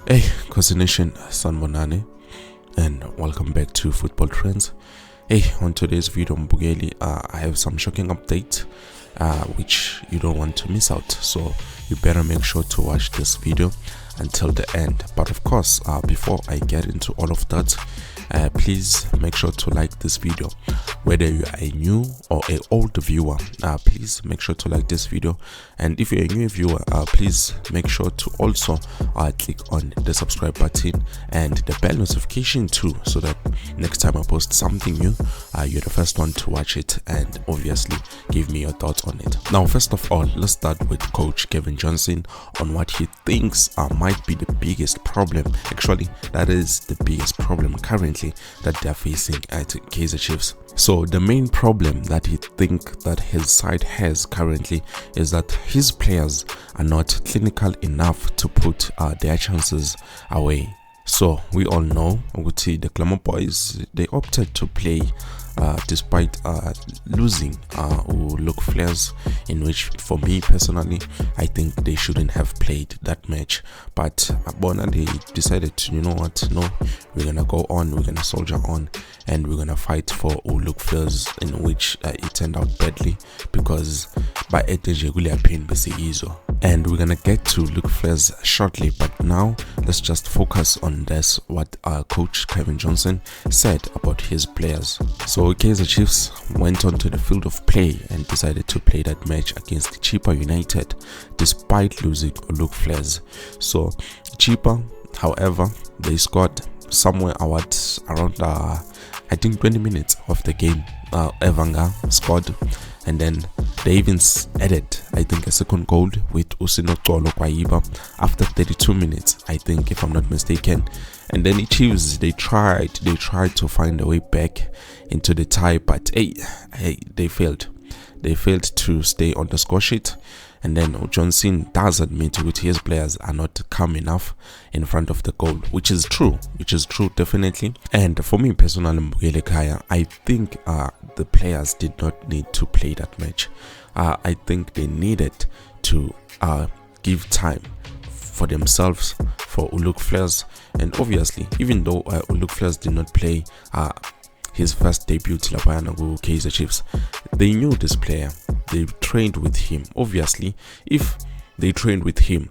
Hey, Nation, Sanbonani, and welcome back to Football Trends. Hey, on today's video, Mbugeli, I have some shocking updates, which you don't want to miss out. So you better make sure to watch this video until the end. But of course, before I get into all of that, please make sure to like this video. Whether you are a new or an old viewer, please make sure to like this video. And if you're a new viewer, please make sure to also click on the subscribe button and the bell notification too, so that next time I post something new, you're the first one to watch it and obviously give me your thoughts on it. Now, first of all, let's start with Coach Cavin on what he thinks might be the biggest problem. Actually, that is the biggest problem currently that they're facing at Kaizer Chiefs. So the main problem that he thinks that his side has currently is that his players are not clinical enough to put their chances away. So we all know the Glamour Boys, they opted to play despite losing Fleurs, in which for me personally I think they shouldn't have played that match. But Bona, they decided to, you know what, no, we're gonna go on, we're gonna soldier on, and we're gonna fight for Fleurs, in which it turned out badly because by and we're gonna get to Fleurs shortly. But now let's just focus on this, what Coach Cavin said about his players. So Kaizer Chiefs went onto the field of play and decided to play that match against Chippa United despite losing Fleurs. So Chippa, however, they scored somewhere around I think 20 minutes of the game. Evanga scored, and then they even added, I think, a second goal with Usino Tolo Kwaiba after 32 minutes, I think, if I'm not mistaken. And then the Chiefs, they tried to find a way back into the tie, but they failed. They failed to stay on the score sheet. And then Johnson does admit that his players are not calm enough in front of the goal, which is true definitely. And for me personally, I think the players did not need to play that match. I think they needed to give time for themselves, for Fleurs. And obviously, even though Fleurs did not play his first debut to Kaizer Chiefs, they knew this player. They trained with him. Obviously, if they trained with him,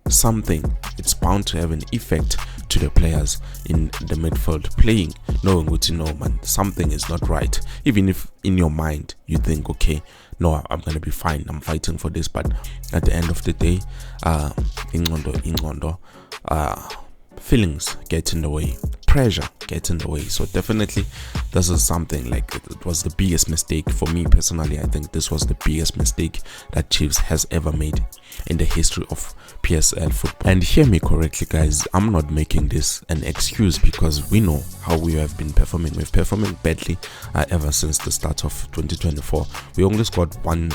something, it's bound to have an effect to the players in the midfield playing, knowing what you know, man, something is not right. Even if in your mind you think, okay, no, I'm gonna be fine, I'm fighting for this, but at the end of the day, feelings get in the way, pressure gets in the way. So definitely this is something like it was the biggest mistake for me personally. I think this was the biggest mistake that Chiefs has ever made in the history of PSL football. And hear me correctly, guys, I'm not making this an excuse, because we know how we have been performing. We've performed badly ever since the start of 2024. We only scored one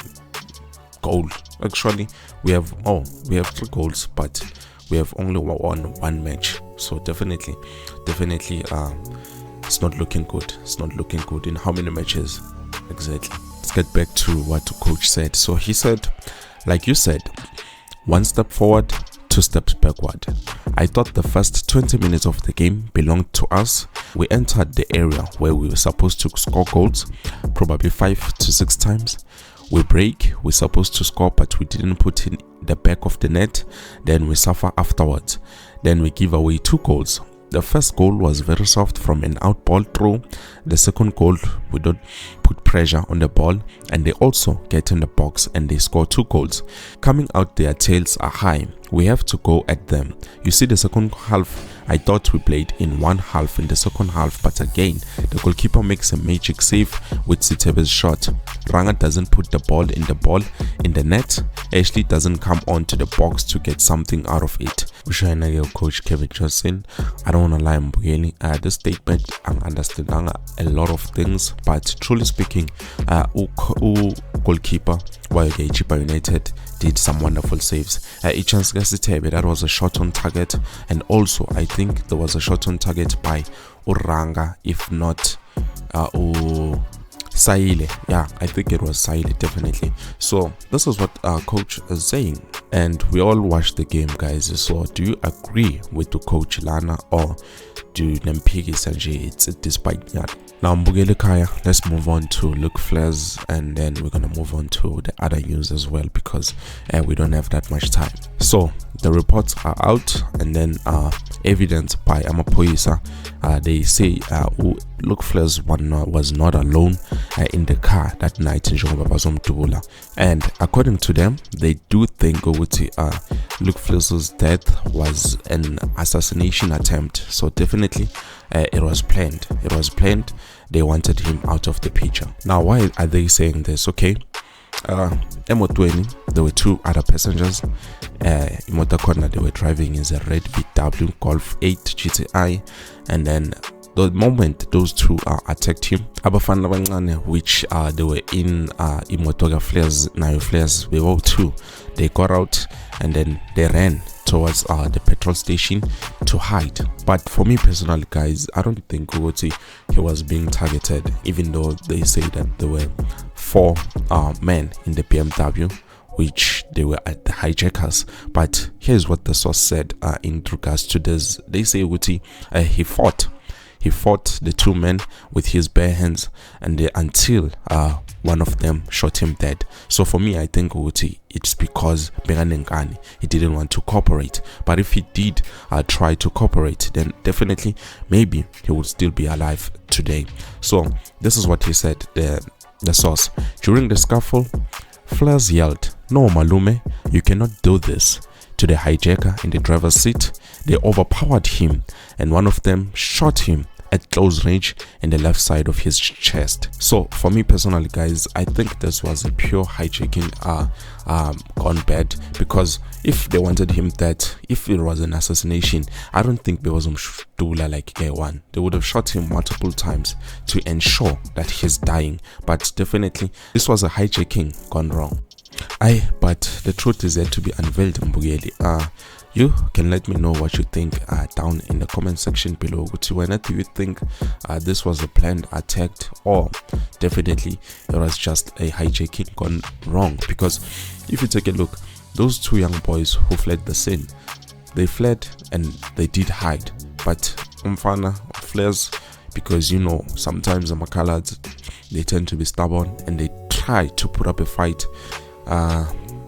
goal. Actually, we have 3 goals, but we have only won one match. So definitely it's not looking good. It's not looking good. In how many matches exactly? Let's get back to what the coach said. So he said, like you said, 1 step forward, 2 steps backward. I thought the first 20 minutes of the game belonged to us. We entered the area where we were supposed to score goals, probably 5 to 6 times. We break, we're supposed to score, but we didn't put in the back of the net. Then we suffer afterwards. Then we give away 2 goals. The first goal was very soft from an out ball throw. The second goal, we don't put pressure on the ball, and they also get in the box and they score 2 goals. Coming out, their tails are high. We have to go at them. You see, the second half, I thought we played in one half in the second half, but again, the goalkeeper makes a magic save with Sitebe's shot. Ranga doesn't put the ball in the net. Ashley doesn't come onto the box to get something out of it. Coach Cavin, I don't want to lie, Mbugeli. This statement, I understand a lot of things, but truly speaking, goalkeeper while Chippa United did some wonderful saves. That was a shot on target, and also I think there was a shot on target by Uranga, if not Saile. Yeah, I think it was Saile, definitely. So this is what our coach is saying, and we all watched the game, guys. So do you agree with the coach Lana, or do Nempigi Sanjay it's despite that? Now Mbugele Kaya, let's move on to look Fleurs, and then we're gonna move on to the other news as well, because we don't have that much time. So the reports are out, and then evidence by Amapoisa, they say look Fleurs was not alone in the car that night in Jongobabazom, and according to them, they do think Luke Fleurs' death was an assassination attempt. So definitely it was planned. They wanted him out of the picture. Now why are they saying this? Okay, M20, there were 2 other passengers. Imota Corner, they were driving is a red VW Golf 8 GTI, and then the moment those 2 attacked him, which they were in Imotoga Fleurs, Nayo Fleurs, we all 2, they got out and then they ran towards the petrol station to hide. But for me personally, guys, I don't think he was being targeted, even though they say that there were 4 men in the BMW, which they were at the hijackers. But here's what the source said in regards to this. They say he fought the 2 men with his bare hands, and until one of them shot him dead. So for me, I think it's because he didn't want to cooperate. But if he did try to cooperate, then definitely maybe he would still be alive today. So this is what he said, the source. During the scuffle, Fleurs yelled, "No, Malume, you cannot do this," to the hijacker in the driver's seat. They overpowered him, and one of them shot him at close range in the left side of his chest. So for me personally, guys, I think this was a pure hijacking gone bad, because if they wanted him dead, if it was an assassination, I don't think there was like one. They would have shot him multiple times to ensure that he's dying. But definitely this was a hijacking gone wrong. But the truth is yet to be unveiled, Mbugeli. You can let me know what you think down in the comment section below. When do you think this was a planned attack, or definitely it was just a hijacking gone wrong? Because if you take a look, those 2 young boys who fled the scene, they fled and they did hide. But Umfana, Fleurs, because sometimes the Makalads, they tend to be stubborn and they try to put up a fight.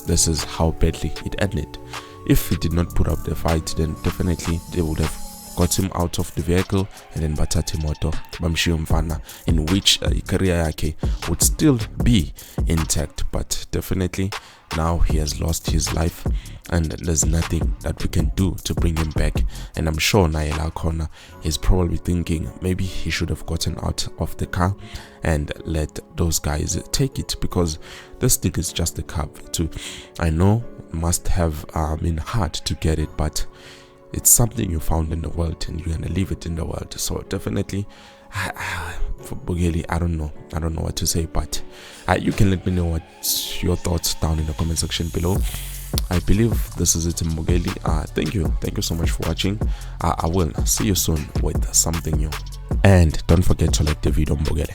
This is how badly it ended. If he did not put up the fight, then definitely they would have got him out of the vehicle and then batati moto bamshiyo mfana, in which career yake would still be intact. But definitely now he has lost his life, and there's nothing that we can do to bring him back. And I'm sure Naila Kona is probably thinking maybe he should have gotten out of the car and let those guys take it, because this thing is just a car too. I know must have been hard to get it, but it's something you found in the world and you're gonna leave it in the world. So definitely for Bugeli, I don't know what to say, but you can let me know what's your thoughts down in the comment section below. I believe this is it in Bugeli. Thank you so much for watching. I will see you soon with something new, and don't forget to like the video, Bugeli.